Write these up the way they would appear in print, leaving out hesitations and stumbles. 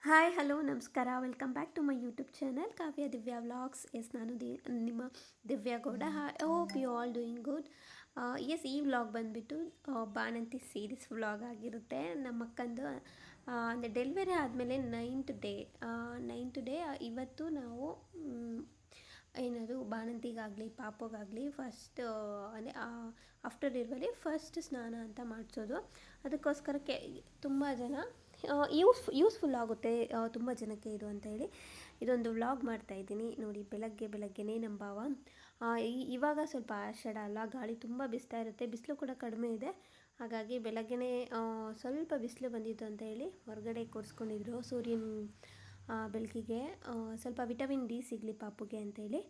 Hi hello ನಮಸ್ಕಾರ welcome back to my YouTube channel Kavya Divya vlogs. ನಾನು ನಿಮ್ಮ Divya Gowda. Hope you all doing good. ಈ vlog ಬಂದುಬಿಟ್ಟು ಬಾಣಂತಿ ಸೀರೀಸ್ ವ್ಲಾಗ್ ಆಗಿರುತ್ತೆ. ನಮ್ಮ ಅಕ್ಕಂದು ಅಂದರೆ ಡೆಲಿವರಿ ಆದಮೇಲೆ ನೈನ್ತ್ ಡೇ ಇವತ್ತು ನಾವು ಏನದು ಬಾಣಂತಿಗಾಗಲಿ ಪಾಪಗಾಗಲಿ ಫಸ್ಟ್ ಅಂದರೆ ಆಫ್ಟರ್ ಡೆಲಿವರಿ ಫಸ್ಟ್ ಸ್ನಾನ ಅಂತ ಮಾಡಿಸೋದು. ಅದಕ್ಕೋಸ್ಕರ ತುಂಬ ಜನ ಯೂಸ್ಫುಲ್ ಆಗುತ್ತೆ ತುಂಬ ಜನಕ್ಕೆ ಇದು ಅಂತ ಹೇಳಿ ಇದೊಂದು ವ್ಲಾಗ್ ಮಾಡ್ತಾಯಿದ್ದೀನಿ. ನೋಡಿ, ಬೆಳಗ್ಗೆನೇ ನಮ್ಮ ಭಾವ ಇವಾಗ ಸ್ವಲ್ಪ ಆಷಾಢ ಅಲ್ಲ, ಗಾಳಿ ತುಂಬ ಬೀಸ್ತಾ ಇರುತ್ತೆ, ಬಿಸಿಲು ಕೂಡ ಕಡಿಮೆ ಇದೆ. ಹಾಗಾಗಿ ಬೆಳಗ್ಗೆನೇ ಸ್ವಲ್ಪ ಬಿಸಿಲು ಬಂದಿತ್ತು ಅಂತ ಹೇಳಿ ಹೊರಗಡೆ ಕೂರಿಸ್ಕೊಂಡಿದ್ರು. ಸೂರ್ಯನ ಬೆಳಕಿಗೆ ಸ್ವಲ್ಪ ವಿಟಮಿನ್ ಡಿ ಸಿಗಲಿ ಪಾಪುಗೆ ಅಂತೇಳಿ.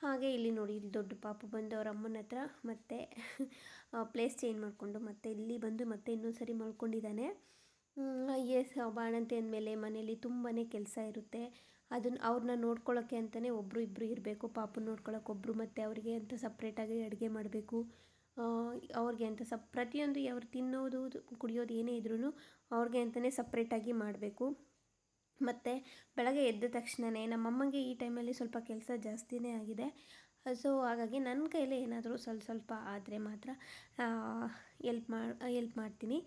ಹಾಗೆ ಇಲ್ಲಿ ನೋಡಿ, ಇಲ್ಲಿ ದೊಡ್ಡ ಪಾಪು ಬಂದು ಅವ್ರ ಅಮ್ಮನ ಹತ್ರ ಮತ್ತೆ ಪ್ಲೇಸ್ ಚೇಂಜ್ ಮಾಡಿಕೊಂಡು ಮತ್ತೆ ಇಲ್ಲಿ ಬಂದು ಮತ್ತೆ ಇನ್ನೊಂದು ಸರಿ ಮಲ್ಕೊಂಡಿದ್ದಾನೆ. ಬಾಣಂತಿ ಅಂದಮೇಲೆ ಮನೇಲಿ ತುಂಬಾ ಕೆಲಸ ಇರುತ್ತೆ. ಅವ್ರನ್ನ ನೋಡ್ಕೊಳ್ಳೋಕ್ಕೆ ಅಂತಲೇ ಒಬ್ಬರು ಇಬ್ಬರು ಇರಬೇಕು. ಪಾಪು ನೋಡ್ಕೊಳ್ಳೋಕೆ ಒಬ್ಬರು, ಮತ್ತು ಅವರಿಗೆ ಅಂತ ಸಪ್ರೇಟಾಗಿ ಅಡುಗೆ ಮಾಡಬೇಕು. ಅವ್ರಿಗೆ ಅಂತ ಪ್ರತಿಯೊಂದು ಅವ್ರು ತಿನ್ನೋದು ಕುಡಿಯೋದು ಏನೇ ಇದ್ರೂ ಅವ್ರಿಗೆ ಅಂತಲೇ ಸಪ್ರೇಟಾಗಿ ಮಾಡಬೇಕು. ಮತ್ತು ಬೆಳಗ್ಗೆ ಎದ್ದ ತಕ್ಷಣವೇ ನಮ್ಮಮ್ಮಗೆ ಈ ಟೈಮಲ್ಲಿ ಸ್ವಲ್ಪ ಕೆಲಸ ಜಾಸ್ತಿನೇ ಆಗಿದೆ. ಸೊ ಹಾಗಾಗಿ ನನ್ನ ಕೈಲೇ ಏನಾದರೂ ಸ್ವಲ್ಪ ಆದರೆ ಮಾತ್ರ ಎಲ್ಪ್ ಮಾಡ್ತೀನಿ.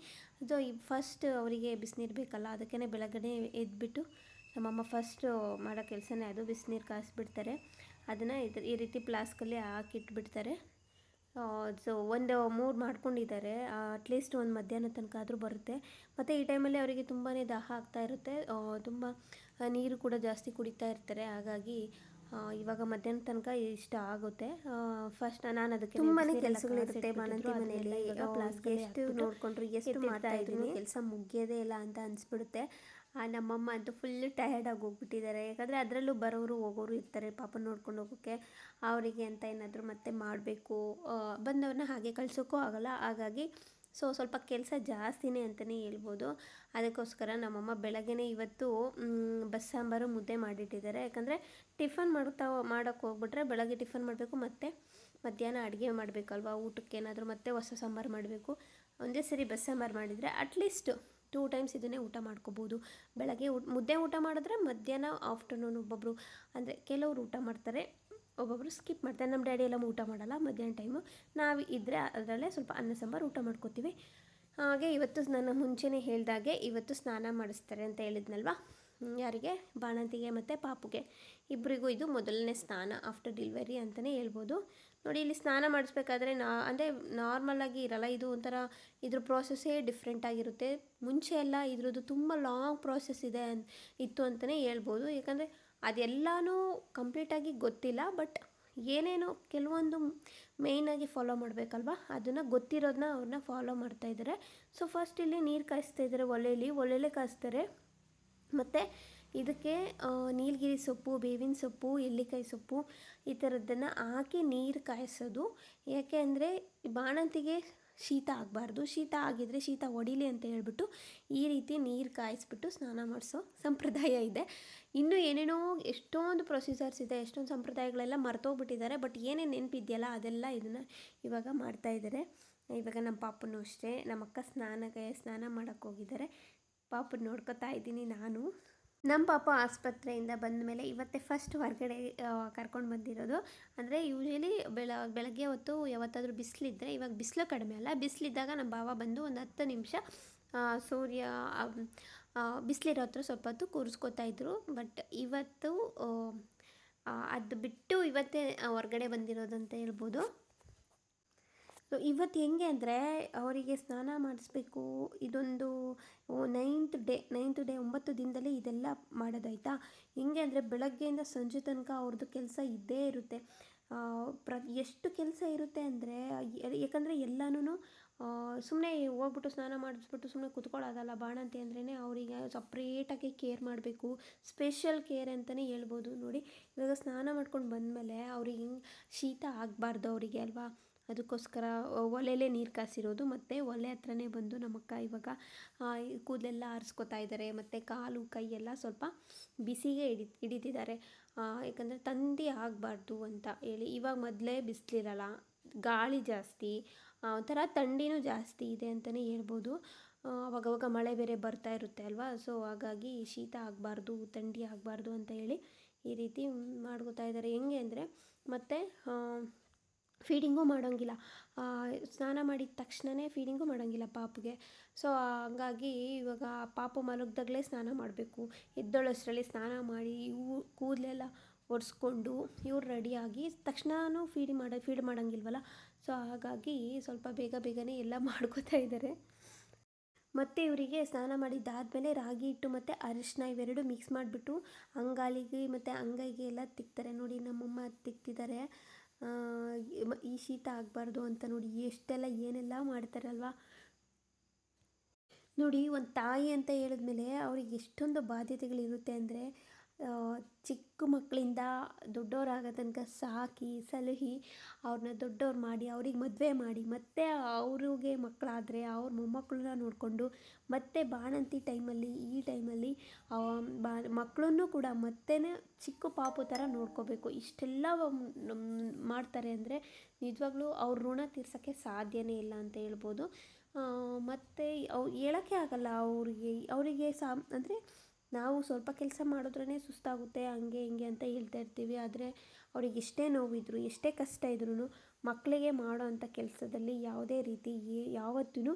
ಸೊ ಫಸ್ಟ್ ಅವರಿಗೆ ಬಿಸಿನೀರು ಬೇಕಲ್ಲ, ಅದಕ್ಕೇ ಬೆಳಗ್ಗೆ ಎದ್ದುಬಿಟ್ಟು ನಮ್ಮಮ್ಮ ಫಸ್ಟು ಮಾಡೋ ಕೆಲಸನೇ ಅದು. ಬಿಸಿನೀರು ಕಾಯಿಸ್ಬಿಡ್ತಾರೆ, ಅದನ್ನು ಈ ರೀತಿ ಫ್ಲಾಸ್ಕಲ್ಲಿ ಹಾಕಿಟ್ಬಿಡ್ತಾರೆ. ಸೊ ಒಂದು 3 ಮಾಡ್ಕೊಂಡಿದ್ದಾರೆ. ಅಟ್ಲೀಸ್ಟ್ ಒಂದು ಮಧ್ಯಾಹ್ನ ತನಕ ಆದರೂ ಬರುತ್ತೆ. ಮತ್ತು ಈ ಟೈಮಲ್ಲಿ ಅವರಿಗೆ ತುಂಬಾ ದಾಹ ಆಗ್ತಾ ಇರುತ್ತೆ, ತುಂಬ ನೀರು ಕೂಡ ಜಾಸ್ತಿ ಕುಡಿತಾ ಇರ್ತಾರೆ. ಹಾಗಾಗಿ ಇವಾಗ ಮಧ್ಯಾಹ್ನ ತನಕ ಇಷ್ಟ ಆಗುತ್ತೆ. ಫಸ್ಟ್ ನಾನು ಅದಕ್ಕೆ ತುಂಬಾ ಕೆಲಸಗಳಿರುತ್ತೆ ಬಾಣಂತಿ ಮನೆಯಲ್ಲಿ. ಎಷ್ಟು ನೋಡಿಕೊಂಡ್ರು ಎಷ್ಟು ಮಾಡ್ತಾ ಇದ್ದೀನಿ, ಕೆಲಸ ಮುಗಿಯೋದೇ ಇಲ್ಲ ಅಂತ ಅನಿಸ್ಬಿಡುತ್ತೆ. ನಮ್ಮಮ್ಮ ಅಂತೂ ಫುಲ್ಲು ಟಯರ್ಡಾಗಿ ಹೋಗ್ಬಿಟ್ಟಿದ್ದಾರೆ. ಯಾಕಂದರೆ ಅದರಲ್ಲೂ ಬರೋರು ಹೋಗೋರು ಇರ್ತಾರೆ ಪಾಪನ ನೋಡ್ಕೊಂಡು ಹೋಗೋಕ್ಕೆ. ಅವರಿಗೆ ಅಂತ ಏನಾದರೂ ಮತ್ತೆ ಮಾಡಬೇಕು, ಬಂದವ್ರನ್ನ ಹಾಗೆ ಕಳ್ಸೋಕ್ಕೂ ಆಗೋಲ್ಲ. ಹಾಗಾಗಿ ಸ್ವಲ್ಪ ಕೆಲಸ ಜಾಸ್ತಿನೇ ಅಂತಲೇ ಹೇಳ್ಬೋದು. ಅದಕ್ಕೋಸ್ಕರ ನಮ್ಮಮ್ಮ ಬೆಳಗ್ಗೆನೇ ಇವತ್ತು ಬಸ್ಸಾಂಬಾರು ಮುದ್ದೆ ಮಾಡಿಟ್ಟಿದ್ದಾರೆ. ಯಾಕಂದರೆ ಟಿಫನ್ ಮಾಡೋಕ್ಕೆ ಹೋಗ್ಬಿಟ್ರೆ ಬೆಳಗ್ಗೆ ಟಿಫನ್ ಮಾಡಬೇಕು, ಮತ್ತು ಮಧ್ಯಾಹ್ನ ಅಡುಗೆ ಮಾಡಬೇಕಲ್ವ, ಊಟಕ್ಕೆ ಏನಾದರೂ ಮತ್ತೆ ಹೊಸ ಸಾಂಬಾರು ಮಾಡಬೇಕು. ಒಂದೇ ಸರಿ ಬಸ್ಸಾಂಬಾರು ಮಾಡಿದರೆ ಅಟ್ಲೀಸ್ಟ್ 2 ಟೈಮ್ಸ್ ಇದನ್ನೇ ಊಟ ಮಾಡ್ಕೋಬೋದು. ಬೆಳಗ್ಗೆ ಮುದ್ದೆ ಊಟ ಮಾಡಿದ್ರೆ ಮಧ್ಯಾಹ್ನ ಆಫ್ಟರ್ನೂನ್ ಒಬ್ಬೊಬ್ಬರು, ಅಂದರೆ ಕೆಲವರು ಊಟ ಮಾಡ್ತಾರೆ, ಒಬ್ಬೊಬ್ಬರು ಸ್ಕಿಪ್ ಮಾಡ್ತಾರೆ. ನಮ್ಮ ಡ್ಯಾಡಿ ಎಲ್ಲ ಊಟ ಮಾಡಲ್ಲ ಮಧ್ಯಾಹ್ನ ಟೈಮು. ನಾವು ಇದ್ದರೆ ಅದರಲ್ಲೇ ಸ್ವಲ್ಪ ಅನ್ನ ಸಾಂಬಾರು ಊಟ ಮಾಡ್ಕೋತೀವಿ. ಹಾಗೆ ಇವತ್ತು ನನ್ನ ಮುಂಚೆನೇ ಹೇಳ್ದಾಗೆ ಇವತ್ತು ಸ್ನಾನ ಮಾಡಿಸ್ತಾರೆ ಅಂತ ಹೇಳಿದ್ನಲ್ವ, ಯಾರಿಗೆ, ಬಾಣಂತಿಗೆ ಮತ್ತು ಪಾಪುಗೆ ಇಬ್ಬರಿಗೂ ಇದು ಮೊದಲನೇ ಸ್ನಾನ ಆಫ್ಟರ್ ಡೆಲಿವರಿ ಅಂತಲೇ ಹೇಳ್ಬೋದು. ನೋಡಿ, ಇಲ್ಲಿ ಸ್ನಾನ ಮಾಡಿಸ್ಬೇಕಾದ್ರೆ ಅಂದರೆ ನಾರ್ಮಲಾಗಿ ಇರಲ್ಲ, ಇದು ಒಂಥರ ಇದ್ರ ಪ್ರೋಸೆಸ್ಸೇ ಡಿಫ್ರೆಂಟಾಗಿರುತ್ತೆ. ಮುಂಚೆ ಎಲ್ಲ ಇದ್ರದ್ದು ತುಂಬ ಲಾಂಗ್ ಪ್ರೋಸೆಸ್ ಇತ್ತು ಅಂತಲೇ ಹೇಳ್ಬೋದು. ಯಾಕಂದರೆ ಅದೆಲ್ಲನೂ ಕಂಪ್ಲೀಟಾಗಿ ಗೊತ್ತಿಲ್ಲ, ಬಟ್ ಏನೇನೋ ಕೆಲವೊಂದು ಮೇಯ್ನಾಗಿ ಫಾಲೋ ಮಾಡಬೇಕಲ್ವ, ಅದನ್ನು ಗೊತ್ತಿರೋದನ್ನ ಅವ್ರನ್ನ ಫಾಲೋ ಮಾಡ್ತಾಯಿದ್ದಾರೆ. ಸೊ ಫಸ್ಟ್ ಇಲ್ಲಿ ನೀರು ಕಾಯಿಸ್ತಾ ಇದ್ದಾರೆ, ಒಲೆಯಲ್ಲಿ ಕಾಯಿಸ್ತಾರೆ. ಮತ್ತು ಇದಕ್ಕೆ ನೀಲಗಿರಿ ಸೊಪ್ಪು, ಬೇವಿನ ಸೊಪ್ಪು, ಎಲ್ಲಿಕಾಯಿ ಸೊಪ್ಪು ಈ ಥರದ್ದನ್ನು ಹಾಕಿ ನೀರು ಕಾಯಿಸೋದು. ಯಾಕೆ ಅಂದರೆ ಬಾಣಂತಿಗೆ ಶೀತ ಆಗಬಾರ್ದು, ಶೀತ ಆಗಿದರೆ ಶೀತ ಹೊಡಿಲಿ ಅಂತ ಹೇಳ್ಬಿಟ್ಟು ಈ ರೀತಿ ನೀರು ಕಾಯಿಸ್ಬಿಟ್ಟು ಸ್ನಾನ ಮಾಡಿಸೋ ಸಂಪ್ರದಾಯ ಇದೆ. ಇನ್ನೂ ಏನೇನೋ ಎಷ್ಟೊಂದು ಪ್ರೊಸೀಜರ್ಸ್ ಇದೆ, ಎಷ್ಟೊಂದು ಸಂಪ್ರದಾಯಗಳೆಲ್ಲ ಮರ್ತೋಗ್ಬಿಟ್ಟಿದ್ದಾರೆ. ಬಟ್ ಏನೇನು ನೆನಪಿದೆಯಲ್ಲ ಅದೆಲ್ಲ ಇದನ್ನು ಇವಾಗ ಮಾಡ್ತಾಯಿದ್ದಾರೆ. ಇವಾಗ ನಮ್ಮ ಪಾಪನೂ ಅಷ್ಟೇ, ನಮ್ಮ ಅಕ್ಕ ಸ್ನಾನ ಮಾಡೋಕ್ಕೆ ಹೋಗಿದ್ದಾರೆ. ಪಾಪನ ನೋಡ್ಕೊತಾ ಇದ್ದೀನಿ ನಾನು. ನಮ್ಮ ಪಾಪ ಆಸ್ಪತ್ರೆಯಿಂದ ಬಂದ ಮೇಲೆ ಇವತ್ತೇ ಫಸ್ಟ್ ಹೊರಗಡೆ ಕರ್ಕೊಂಡು ಬಂದಿರೋದು. ಅಂದರೆ ಯೂಶ್ವಲಿ ಬೆಳಗ್ಗೆ ಹೊತ್ತು ಯಾವತ್ತಾದರೂ ಬಿಸಿಲಿದ್ದರೆ, ಇವಾಗ ಬಿಸಿಲು ಕಡಿಮೆ ಅಲ್ಲ, ಬಿಸಿಲಿದ್ದಾಗ ನಮ್ಮ ಭಾವ ಬಂದು ಒಂದು 10 ನಿಮಿಷ ಸೂರ್ಯ ಬಿಸಿಲಿರೋ ಹತ್ರ ಸ್ವಲ್ಪ ಹೊತ್ತು ಕೂರಿಸ್ಕೋತಾ ಇದ್ರು. ಬಟ್ ಇವತ್ತು ಅದು ಬಿಟ್ಟು ಇವತ್ತೇ ಹೊರಗಡೆ ಬಂದಿರೋದಂತ ಹೇಳ್ಬೋದು. ಸೊ ಇವತ್ತು ಹೆಂಗೆ ಅಂದರೆ ಅವರಿಗೆ ಸ್ನಾನ ಮಾಡಿಸ್ಬೇಕು. ಇದೊಂದು 9th ಡೇ 9 ದಿನದಲ್ಲಿ ಇದೆಲ್ಲ ಮಾಡೋದಾಯ್ತಾ. ಹೆಂಗೆ ಅಂದರೆ ಬೆಳಗ್ಗೆಯಿಂದ ಸಂಜೆ ತನಕ ಅವ್ರದ್ದು ಕೆಲಸ ಇದ್ದೇ ಇರುತ್ತೆ. ಎಷ್ಟು ಕೆಲಸ ಇರುತ್ತೆ ಅಂದರೆ, ಯಾಕಂದರೆ ಎಲ್ಲನೂ ಸುಮ್ಮನೆ ಹೋಗ್ಬಿಟ್ಟು ಸ್ನಾನ ಮಾಡಿಸ್ಬಿಟ್ಟು ಸುಮ್ಮನೆ ಕುತ್ಕೊಳ್ಳೋದಲ್ಲ. ಬಾಣಂತಿ ಅಂದ್ರೇ ಅವರಿಗೆ ಸಪ್ರೇಟಾಗಿ ಕೇರ್ ಮಾಡಬೇಕು, ಸ್ಪೆಷಲ್ ಕೇರ್ ಅಂತಲೇ ಹೇಳ್ಬೋದು. ನೋಡಿ, ಇವಾಗ ಸ್ನಾನ ಮಾಡ್ಕೊಂಡು ಬಂದಮೇಲೆ ಅವ್ರಿಗೆ ಶೀತ ಆಗಬಾರ್ದು ಅವರಿಗೆ ಅಲ್ವಾ, ಅದಕ್ಕೋಸ್ಕರ ಒಲೆಯಲ್ಲೇ ನೀರು ಕಾಸಿರೋದು. ಮತ್ತು ಒಲೆ ಹತ್ರನೇ ಬಂದು ನಮ್ಮಕ್ಕ ಇವಾಗ ಕೂದಲೆಲ್ಲ ಆರಿಸ್ಕೊತಾ ಇದ್ದಾರೆ, ಮತ್ತು ಕಾಲು ಕೈ ಎಲ್ಲ ಸ್ವಲ್ಪ ಬಿಸಿಗೆ ಹಿಡಿತಿದ್ದಾರೆ. ಯಾಕಂದರೆ ಥಂಡಿ ಆಗಬಾರ್ದು ಅಂತ ಹೇಳಿ. ಇವಾಗ ಮೊದಲೇ ಬಿಸಿಲಿರಲ್ಲ, ಗಾಳಿ ಜಾಸ್ತಿ, ಒಂಥರ ಥಂಡಿನೂ ಜಾಸ್ತಿ ಇದೆ ಅಂತಲೇ ಹೇಳ್ಬೋದು. ಅವಾಗವಾಗ ಮಳೆ ಬೇರೆ ಬರ್ತಾ ಇರುತ್ತೆ ಅಲ್ವಾ, ಸೊ ಹಾಗಾಗಿ ಶೀತ ಆಗಬಾರ್ದು, ಥಂಡಿ ಆಗಬಾರ್ದು ಅಂತ ಹೇಳಿ ಈ ರೀತಿ ಮಾಡ್ಕೋತಾ ಇದ್ದಾರೆ. ಹೆಂಗೆ ಅಂದರೆ ಮತ್ತೆ ಫೀಡಿಂಗೂ ಮಾಡೋಂಗಿಲ್ಲ, ಸ್ನಾನ ಮಾಡಿದ ತಕ್ಷಣವೇ ಫೀಡಿಂಗೂ ಮಾಡೋಂಗಿಲ್ಲ ಪಾಪುಗೆ. ಸೊ ಹಂಗಾಗಿ ಇವಾಗ ಪಾಪು ಮಲಗ್ದಾಗಲೇ ಸ್ನಾನ ಮಾಡಬೇಕು, ಎದ್ದೊಳಷ್ಟರಲ್ಲಿ ಸ್ನಾನ ಮಾಡಿ ಕೂದಲೆಲ್ಲ ಒರೆಸ್ಕೊಂಡು ಇವ್ರು ರೆಡಿಯಾಗಿ ತಕ್ಷಣವೂ ಫೀಡ್ ಮಾಡೋಂಗಿಲ್ವಲ್ಲ, ಸೊ ಹಾಗಾಗಿ ಸ್ವಲ್ಪ ಬೇಗ ಬೇಗನೆ ಎಲ್ಲ ಮಾಡ್ಕೋತಾ ಇದ್ದಾರೆ. ಮತ್ತು ಇವರಿಗೆ ಸ್ನಾನ ಮಾಡಿದ್ದಾದಮೇಲೆ ರಾಗಿ ಹಿಟ್ಟು ಮತ್ತು ಅರಿಶಿನ ಇವೆರಡು ಮಿಕ್ಸ್ ಮಾಡಿಬಿಟ್ಟು ಅಂಗಾಲಿಗೆ ಮತ್ತು ಅಂಗೈಗೆ ಎಲ್ಲ ತಿಕ್ತಾರೆ. ನೋಡಿ ನಮ್ಮಮ್ಮ ತಿಕ್ತಿದ್ದಾರೆ. ಈ ಶೀತ ಆಗಬಾರ್ದು ಅಂತ ನೋಡಿ ಎಷ್ಟೆಲ್ಲ ಏನೆಲ್ಲ ಮಾಡ್ತಾರಲ್ವ. ನೋಡಿ ಒಂದು ತಾಯಿ ಅಂತ ಹೇಳಿದ್ಮೇಲೆ ಅವ್ರಿಗೆ ಎಷ್ಟೊಂದು ಬಾಧ್ಯತೆಗಳಿರುತ್ತೆ ಅಂದರೆ ಚಿಕ್ಕ ಮಕ್ಕಳಿಂದ ದೊಡ್ಡವರಾಗೋ ತನಕ ಸಾಕಿ ಸಲಹಿ ಅವ್ರನ್ನ ದೊಡ್ಡವ್ರು ಮಾಡಿ ಅವ್ರಿಗೆ ಮದುವೆ ಮಾಡಿ ಮತ್ತು ಅವ್ರಿಗೆ ಮಕ್ಕಳಾದರೆ ಅವ್ರ ಮೊಮ್ಮಕ್ಕಳನ್ನ ನೋಡಿಕೊಂಡು ಮತ್ತು ಬಾಣಂತಿ ಟೈಮಲ್ಲಿ ಈ ಟೈಮಲ್ಲಿ ಮಕ್ಕಳನ್ನು ಕೂಡ ಮತ್ತೆ ಚಿಕ್ಕ ಪಾಪು ಥರ ನೋಡ್ಕೋಬೇಕು. ಇಷ್ಟೆಲ್ಲ ಮಾಡ್ತಾರೆ ಅಂದರೆ ನಿಜವಾಗ್ಲೂ ಅವ್ರ ಋಣ ತೀರ್ಸೋಕ್ಕೆ ಸಾಧ್ಯನೇ ಇಲ್ಲ ಅಂತ ಹೇಳ್ಬೋದು. ಮತ್ತು ಹೇಳೋಕ್ಕೆ ಆಗಲ್ಲ ಅವರಿಗೆ ಅಂದರೆ ನಾವು ಸ್ವಲ್ಪ ಕೆಲಸ ಮಾಡಿದ್ರೇ ಸುಸ್ತಾಗುತ್ತೆ ಹಂಗೆ ಹಿಂಗೆ ಅಂತ ಹೇಳ್ತಾ ಇರ್ತೀವಿ. ಆದರೆ ಅವ್ರಿಗೆ ಎಷ್ಟೇ ನೋವಿದ್ರು ಎಷ್ಟೇ ಕಷ್ಟ ಇದ್ರೂ ಮಕ್ಕಳಿಗೆ ಮಾಡೋ ಅಂಥ ಕೆಲಸದಲ್ಲಿ ಯಾವುದೇ ರೀತಿ ಯಾವತ್ತೂ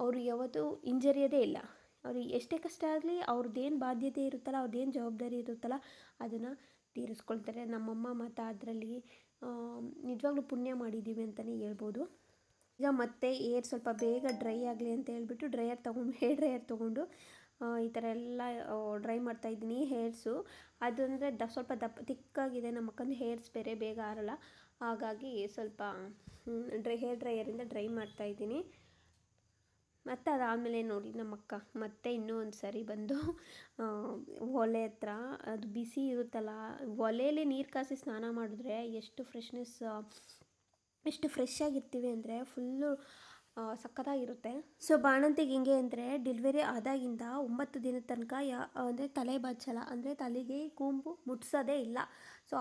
ಅವರು ಯಾವತ್ತೂ ಹಿಂಜರಿಯೋದೇ ಇಲ್ಲ. ಅವ್ರಿಗೆ ಎಷ್ಟೇ ಕಷ್ಟ ಆಗಲಿ ಅವ್ರದ್ದೇನು ಬಾಧ್ಯತೆ ಇರುತ್ತಲ್ಲ, ಅವ್ರದ್ದೇನು ಜವಾಬ್ದಾರಿ ಇರುತ್ತಲ್ಲ ಅದನ್ನು ತೀರಿಸ್ಕೊಳ್ತಾರೆ. ನಮ್ಮಮ್ಮ ಮತ್ತು ಅದರಲ್ಲಿ ನಿಜವಾಗ್ಲೂ ಪುಣ್ಯ ಮಾಡಿದ್ದೀವಿ ಅಂತಲೇ ಹೇಳ್ಬೋದು. ಈಗ ಮತ್ತೆ ಏರ್ ಸ್ವಲ್ಪ ಬೇಗ ಡ್ರೈ ಆಗಲಿ ಅಂತ ಹೇಳ್ಬಿಟ್ಟು ಹೇರ್ ಡ್ರೈಯರ್ ತೊಗೊಂಡು ಈ ಥರ ಎಲ್ಲ ಡ್ರೈ ಮಾಡ್ತಾಯಿದ್ದೀನಿ ಹೇರ್ಸು. ಅದಂದರೆ ಸ್ವಲ್ಪ ತಿಕ್ಕಾಗಿದೆ ನಮ್ಮ ಅಕ್ಕನ ಹೇರ್ಸ್ ಬೇರೆ ಬೇಗ ಆರಲ್ಲ, ಹಾಗಾಗಿ ಸ್ವಲ್ಪ ಹೇರ್ ಡ್ರೈಯರಿಂದ ಡ್ರೈ ಮಾಡ್ತಾಯಿದ್ದೀನಿ. ಮತ್ತು ಅದಾದಮೇಲೆ ನೋಡಿ ನಮ್ಮ ಅಕ್ಕ ಮತ್ತೆ ಇನ್ನೂ ಒಂದು ಸರಿ ಬಂದು ಒಲೆ ಹತ್ರ ಅದು ಬಿಸಿ ಇರುತ್ತಲ್ಲ, ಒಲೆಯಲ್ಲಿ ನೀರು ಕಾಸಿ ಸ್ನಾನ ಮಾಡಿದ್ರೆ ಎಷ್ಟು ಫ್ರೆಶ್ ಆಗಿರ್ತೀವಿ ಅಂದರೆ ಫುಲ್ಲು ಸಖತ್ತಾಗಿರುತ್ತೆ. ಸೊ ಬಾಣಂತಿಗೆ ಹೆಂಗೆ ಅಂದರೆ ಡೆಲಿವರಿ ಆದಾಗಿಂದ 9 ದಿನದ ತನಕ ಅಂದರೆ ತಲೆ ಬಾಚಲ್ಲ, ಅಂದರೆ ತಲೆಗೆ ಕೂಂಬು ಮುಟ್ಸೋದೇ ಇಲ್ಲ. ಸೊ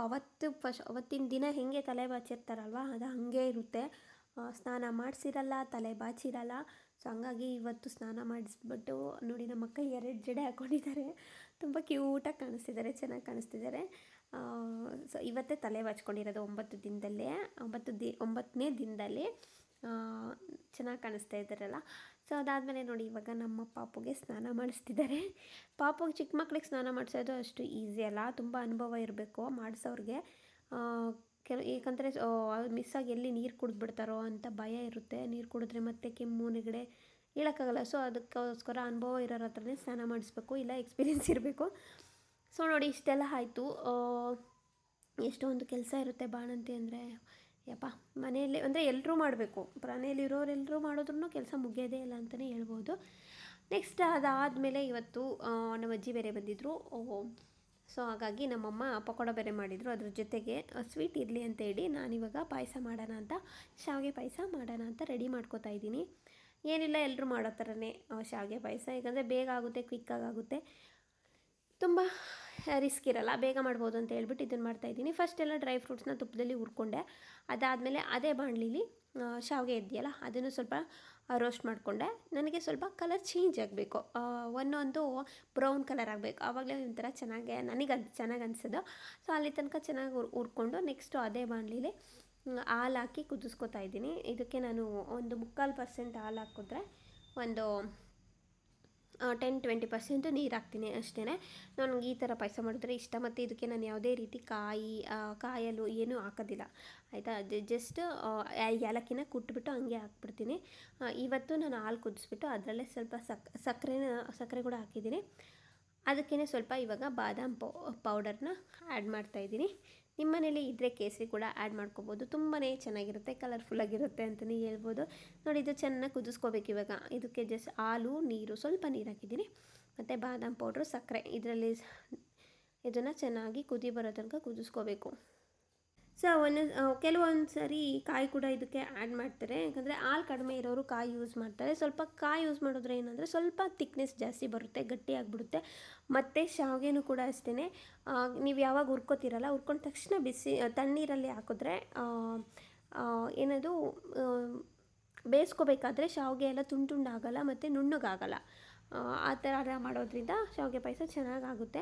ಅವತ್ತಿನ ದಿನ ಹೇಗೆ ತಲೆ ಬಾಚಿರ್ತಾರಲ್ವ ಅದು ಹಾಗೆ ಇರುತ್ತೆ. ಸ್ನಾನ ಮಾಡಿಸಿರಲ್ಲ, ತಲೆ ಬಾಚಿರಲ್ಲ. ಸೊ ಹಂಗಾಗಿ ಇವತ್ತು ಸ್ನಾನ ಮಾಡಿಸ್ಬಿಟ್ಟು ನೋಡಿ ನಮ್ಮ ಮಕ್ಕ 2 ಜಡೆ ಹಾಕ್ಕೊಂಡಿದ್ದಾರೆ, ತುಂಬ ಕ್ಯೂಟಾಗಿ ಕಾಣಿಸ್ತಿದ್ದಾರೆ, ಚೆನ್ನಾಗಿ ಕಾಣಿಸ್ತಿದ್ದಾರೆ. ಸೊ ಇವತ್ತೇ ತಲೆ ಬಾಚ್ಕೊಂಡಿರೋದು 9 ದಿನದಲ್ಲೇ 9ನೇ ದಿನದಲ್ಲಿ ಚೆನ್ನಾಗಿ ಕಾಣಿಸ್ತಾ ಇದ್ದಾರಲ್ಲ. ಸೊ ಅದಾದಮೇಲೆ ನೋಡಿ ಇವಾಗ ನಮ್ಮ ಪಾಪುಗೆ ಸ್ನಾನ ಮಾಡಿಸ್ತಿದ್ದಾರೆ. ಪಾಪುಗೆ ಚಿಕ್ಕ ಮಕ್ಳಿಗೆ ಸ್ನಾನ ಮಾಡಿಸೋದು ಅಷ್ಟು ಈಸಿ ಅಲ್ಲ, ತುಂಬ ಅನುಭವ ಇರಬೇಕು ಮಾಡಿಸೋರಿಗೆ. ಏಕೆಂದರೆ ಮಿಸ್ಸಾಗಿ ಎಲ್ಲಿ ನೀರು ಕುಡಿದ್ಬಿಡ್ತಾರೋ ಅಂತ ಭಯ ಇರುತ್ತೆ. ನೀರು ಕುಡಿದ್ರೆ ಮತ್ತೆ ಕೆಮ್ಮು ನೆಗಡೆ ಹೇಳೋಕ್ಕಾಗಲ್ಲ. ಸೊ ಅದಕ್ಕೋಸ್ಕರ ಅನುಭವ ಇರೋರ ಹತ್ರನೇ ಸ್ನಾನ ಮಾಡಿಸ್ಬೇಕು, ಇಲ್ಲ ಎಕ್ಸ್ಪೀರಿಯೆನ್ಸ್ ಇರಬೇಕು. ಸೊ ನೋಡಿ ಇಷ್ಟೆಲ್ಲ ಆಯಿತು. ಎಷ್ಟೊಂದು ಕೆಲಸ ಇರುತ್ತೆ ಬಾಣಂತಿ ಅಂದರೆ, ಯಪ್ಪ ಮನೆಯಲ್ಲಿ ಅಂದರೆ ಎಲ್ಲರೂ ಮಾಡಬೇಕು, ಮನೆಯಲ್ಲಿರೋರೆಲ್ಲರೂ ಮಾಡಿದ್ರೂ ಕೆಲಸ ಮುಗಿಯೋದೇ ಇಲ್ಲ ಅಂತಲೇ ಹೇಳ್ಬೋದು. ನೆಕ್ಸ್ಟ್ ಅದಾದಮೇಲೆ ಇವತ್ತು ನಮ್ಮ ಅಜ್ಜಿ ಬೇರೆ ಬಂದಿದ್ದರು. ಸೊ ಹಾಗಾಗಿ ನಮ್ಮಮ್ಮ ಪಕೋಡ ಬೇರೆ ಮಾಡಿದರು. ಅದ್ರ ಜೊತೆಗೆ ಸ್ವೀಟ್ ಇರಲಿ ಅಂತ ಹೇಳಿ ನಾನಿವಾಗ ಪಾಯಸ ಮಾಡೋಣ ಅಂತ, ಶಾವಿಗೆ ಪಾಯಸ ಮಾಡೋಣ ಅಂತ ರೆಡಿ ಮಾಡ್ಕೋತಾ ಇದ್ದೀನಿ. ಏನಿಲ್ಲ ಎಲ್ಲರೂ ಮಾಡೋ ಥರನೇ ಶಾವಿಗೆ ಪಾಯಸ, ಯಾಕಂದರೆ ಬೇಗ ಆಗುತ್ತೆ, ಕ್ವಿಕ್ಕಾಗುತ್ತೆ, ತುಂಬ ರಿಸ್ಕ್ ಇರಲ್ಲ, ಬೇಗ ಮಾಡ್ಬೋದು ಅಂತ ಹೇಳ್ಬಿಟ್ಟು ಇದನ್ನು ಮಾಡ್ತಾಯಿದ್ದೀನಿ. ಫಸ್ಟ್ ಎಲ್ಲ ಡ್ರೈ ಫ್ರೂಟ್ಸ್ನ ತುಪ್ಪದಲ್ಲಿ ಹುರ್ಕೊಂಡೆ. ಅದಾದಮೇಲೆ ಅದೇ ಬಾಣಲಿಲಿ ಶಾವಿಗೆ ಇದೆಯಲ್ಲ ಅದನ್ನು ಸ್ವಲ್ಪ ರೋಸ್ಟ್ ಮಾಡಿಕೊಂಡೆ. ನನಗೆ ಸ್ವಲ್ಪ ಕಲರ್ ಚೇಂಜ್ ಆಗಬೇಕು, ಒಂದೊಂದು ಬ್ರೌನ್ ಕಲರ್ ಆಗಬೇಕು, ಆವಾಗಲೇ ಒಂಥರ ನನಗೆ ಚೆನ್ನಾಗಿ ಅನಿಸೋದು. ಸೊ ಅಲ್ಲಿ ತನಕ ಚೆನ್ನಾಗಿ ಹುರ್ಕೊಂಡು ನೆಕ್ಸ್ಟು ಅದೇ ಬಾಣಲಿಲಿ ಹಾಲು ಹಾಕಿ ಕುದಿಸ್ಕೊತಾ ಇದ್ದೀನಿ. ಇದಕ್ಕೆ ನಾನು ಒಂದು 3/4% ಹಾಲು ಹಾಕಿದ್ರೆ ಒಂದು 10-20% ನೀರು ಹಾಕ್ತೀನಿ ಅಷ್ಟೇ. ನನಗೆ ಈ ಥರ ಪಾಯಸ ಮಾಡಿದ್ರೆ ಇಷ್ಟ. ಮತ್ತು ಇದಕ್ಕೆ ನಾನು ಯಾವುದೇ ರೀತಿ ಕಾಯಲು ಏನೂ ಹಾಕೋದಿಲ್ಲ, ಆಯಿತಾ. ಜಸ್ಟ್ ಏಲಕ್ಕಿನ ಕುಟ್ಬಿಟ್ಟು ಹಂಗೆ ಹಾಕ್ಬಿಡ್ತೀನಿ. ಇವತ್ತು ನಾನು ಹಾಲು ಕುದಿಸ್ಬಿಟ್ಟು ಅದರಲ್ಲೇ ಸ್ವಲ್ಪ ಸಕ್ಕರೆ ಕೂಡ ಹಾಕಿದ್ದೀನಿ. ಅದಕ್ಕೇ ಸ್ವಲ್ಪ ಇವಾಗ ಬಾದಾಮ್ ಪೌಡರ್ನ ಆ್ಯಡ್ ಮಾಡ್ತಾಯಿದ್ದೀನಿ. ನಿಮ್ಮ ಮನೇಲಿ ಇದ್ದರೆ ಕೇಸರಿ ಕೂಡ ಆ್ಯಡ್ ಮಾಡ್ಕೋಬೋದು, ತುಂಬಾ ಚೆನ್ನಾಗಿರುತ್ತೆ, ಕಲರ್ಫುಲ್ಲಾಗಿರುತ್ತೆ ಅಂತಲೇ ಹೇಳ್ಬೋದು. ನೋಡಿ ಇದು ಚೆನ್ನಾಗಿ ಕುದಿಸ್ಕೋಬೇಕು. ಇವಾಗ ಇದಕ್ಕೆ ಜಸ್ಟ್ ಹಾಲು ನೀರು ಸ್ವಲ್ಪ ನೀರು ಹಾಕಿದ್ದೀನಿ ಮತ್ತು ಬಾದಾಮ್ ಪೌಡ್ರು ಸಕ್ಕರೆ ಇದರಲ್ಲಿ ಇದನ್ನು ಚೆನ್ನಾಗಿ ಕುದಿ ಬರೋ ತನಕ ಕುದಿಸ್ಕೋಬೇಕು. ಸೊ ಕೆಲವೊಂದು ಸರಿ ಕಾಯಿ ಕೂಡ ಇದಕ್ಕೆ ಆ್ಯಡ್ ಮಾಡ್ತಾರೆ, ಯಾಕಂದರೆ ಹಾಲು ಕಡಿಮೆ ಇರೋರು ಕಾಯಿ ಯೂಸ್ ಮಾಡ್ತಾರೆ. ಸ್ವಲ್ಪ ಕಾಯಿ ಯೂಸ್ ಮಾಡಿದ್ರೆ ಏನಂದರೆ ಸ್ವಲ್ಪ ತಿಕ್ನೆಸ್ ಜಾಸ್ತಿ ಬರುತ್ತೆ, ಗಟ್ಟಿಯಾಗಿಬಿಡುತ್ತೆ. ಮತ್ತು ಶಾವಿಗೆನೂ ಕೂಡ ಅಷ್ಟೇ, ನೀವು ಯಾವಾಗ ಹುರ್ಕೋತಿರಲ್ಲ, ಹುರ್ಕೊಂಡ ತಕ್ಷಣ ತಣ್ಣೀರಲ್ಲಿ ಹಾಕಿದ್ರೆ ಏನದು ಬೇಯಿಸ್ಕೋಬೇಕಾದ್ರೆ ಶಾವಿಗೆ ಎಲ್ಲ ತುಂಡಾಗಲ್ಲ ಮತ್ತು ನುಣ್ಣಗಾಗಲ್ಲ. ಆ ಥರ ಮಾಡೋದ್ರಿಂದ ಶಾವಿಗೆ ಪಾಯಸ ಚೆನ್ನಾಗಾಗುತ್ತೆ.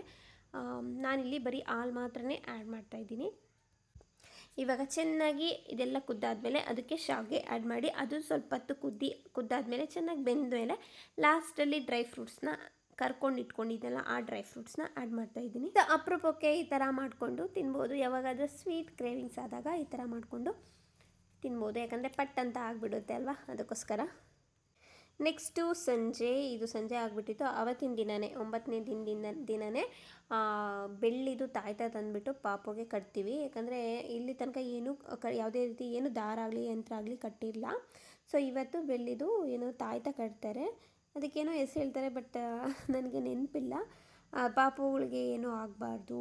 ನಾನಿಲ್ಲಿ ಬರೀ ಹಾಲು ಮಾತ್ರನೇ ಆ್ಯಡ್ ಮಾಡ್ತಾಯಿದ್ದೀನಿ. ಇವಾಗ ಚೆನ್ನಾಗಿ ಇದೆಲ್ಲ ಕುದ್ದಾದಮೇಲೆ ಅದಕ್ಕೆ ಶಾವಿಗೆ ಆ್ಯಡ್ ಮಾಡಿ ಅದು ಸ್ವಲ್ಪ ಹೊತ್ತು ಕುದ್ದಾದಮೇಲೆ ಚೆನ್ನಾಗಿ ಬೆಂದಮೇಲೆ ಲಾಸ್ಟಲ್ಲಿ ಡ್ರೈ ಫ್ರೂಟ್ಸ್ನ ಕರ್ಕೊಂಡು ಇಟ್ಕೊಂಡಿದ್ದೆಲ್ಲ ಆ ಡ್ರೈ ಫ್ರೂಟ್ಸ್ನ ಆ್ಯಡ್ ಮಾಡ್ತಾಯಿದ್ದೀನಿ. ಅಪರೂಪಕ್ಕೆ ಈ ಥರ ಮಾಡಿಕೊಂಡು ತಿನ್ಬೋದು. ಯಾವಾಗಾದರೂ ಸ್ವೀಟ್ ಕ್ರೇವಿಂಗ್ಸ್ ಆದಾಗ ಈ ಥರ ಮಾಡಿಕೊಂಡು ತಿನ್ಬೋದು, ಯಾಕಂದರೆ ಪಟ್ ಅಂತ ಆಗಿಬಿಡುತ್ತೆ ಅಲ್ವಾ, ಅದಕ್ಕೋಸ್ಕರ. ನೆಕ್ಸ್ಟು ಇದು ಸಂಜೆ ಆಗಿಬಿಟ್ಟಿತ್ತು. ಆವತ್ತಿನ ದಿನವೇ 9ನೇ ದಿನವೇ ಬೆಳ್ಳಿದು ತಾಯ್ತ ತಂದುಬಿಟ್ಟು ಪಾಪುಗೆ ಕಟ್ತೀವಿ. ಯಾಕಂದರೆ ಇಲ್ಲಿ ತನಕ ಯಾವುದೇ ರೀತಿ ಏನು ದಾರ ಆಗಲಿ ಯಂತ್ರ ಆಗಲಿ ಕಟ್ಟಿಲ್ಲ. ಸೊ ಇವತ್ತು ಬೆಳ್ಳಿದು ತಾಯ್ತ ಕಟ್ತಾರೆ. ಅದಕ್ಕೇನೋ ಹೆಸರು ಹೇಳ್ತಾರೆ, ಬಟ್ ನನಗೆ ನೆನಪಿಲ್ಲ. ಪಾಪುಗಳಿಗೆ ಏನೂ ಆಗಬಾರ್ದು,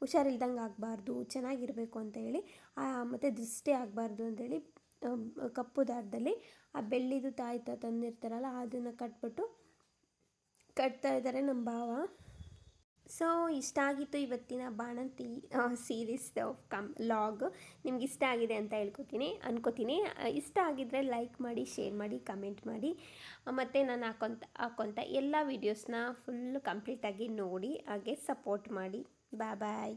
ಹುಷಾರಿಲ್ದಂಗೆ ಆಗಬಾರ್ದು, ಚೆನ್ನಾಗಿರಬೇಕು ಅಂತ ಹೇಳಿ, ಮತ್ತು ದೃಷ್ಟಿ ಆಗಬಾರ್ದು ಅಂತೇಳಿ ಕಪ್ಪು ದಾರದಲ್ಲಿ ಆ ಬೆಳ್ಳಿದು ತಾಯ್ತ ತಂದಿರ್ತಾರಲ್ಲ ಅದನ್ನು ಕಟ್ತಾ ಇದ್ದಾರೆ ನಮ್ಮ ಭಾವ. ಸೊ ಇಷ್ಟ ಆಗಿತ್ತು ಇವತ್ತಿನ ಬಾಣಂತಿ ಸೀರೀಸ್ ಲಾಗ್. ನಿಮ್ಗೆ ಇಷ್ಟ ಆಗಿದೆ ಅಂತ ಅನ್ಕೋತೀನಿ. ಇಷ್ಟ ಆಗಿದ್ದರೆ ಲೈಕ್ ಮಾಡಿ, ಶೇರ್ ಮಾಡಿ, ಕಮೆಂಟ್ ಮಾಡಿ. ಮತ್ತು ನಾನು ಹಾಕೋಂಥ ಎಲ್ಲ ವೀಡಿಯೋಸ್ನ ಫುಲ್ಲು ಕಂಪ್ಲೀಟಾಗಿ ನೋಡಿ, ಹಾಗೆ ಸಪೋರ್ಟ್ ಮಾಡಿ. ಬಾಯ್.